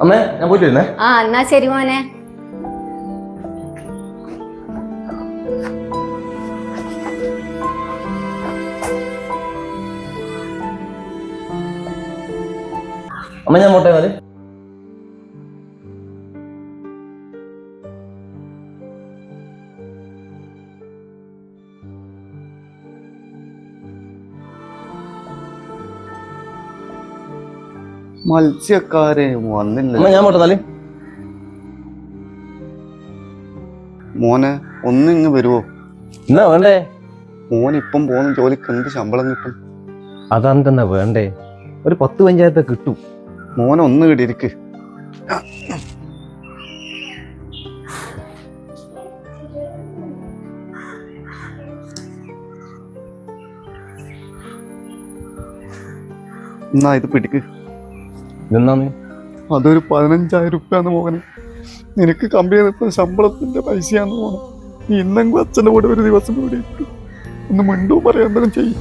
അമ്മേ ഞാൻ പോയിട്ട് വരുന്നേ. ആ എന്നാ ശരി മോനെ. അമ്മ ഞാൻ പോട്ടെ എന്നാല്. മത്സ്യക്കാരെ വന്നില്ല. അമ്മ ഞാൻ പോട്ടെ എന്നാല്. മോനെ ഒന്നിങ്ങ് വരുവോ? എന്നാ വേണ്ടേ? മോൻ ഇപ്പം പോകുന്ന ജോലിക്ക് എന്ത് ശമ്പളം കിട്ടും? അതെന്തെന്നാ വേണ്ടേ? ഒരു 10 പഞ്ചായത്ത് കിട്ടും. മോനെ ഒന്ന് കിട്ടിയിരിക്ക്. എന്നാ ഇത് പിടിക്ക്. ഇതെന്നാന്ന്? അതൊരു 15,000 റുപ്യാന്ന് മോനെ. നിനക്ക് കമ്പനി നിൽക്കുന്ന ശമ്പളത്തിന്റെ പൈസയാന്ന് മോനെ. നീ ഇന്നെങ്കിലും അച്ഛൻ്റെ കൂടെ ഒരു ദിവസം കൂടി ഇട്ടു. ഒന്ന് മിണ്ടു പറയാൻ എന്തെങ്കിലും ചെയ്യും.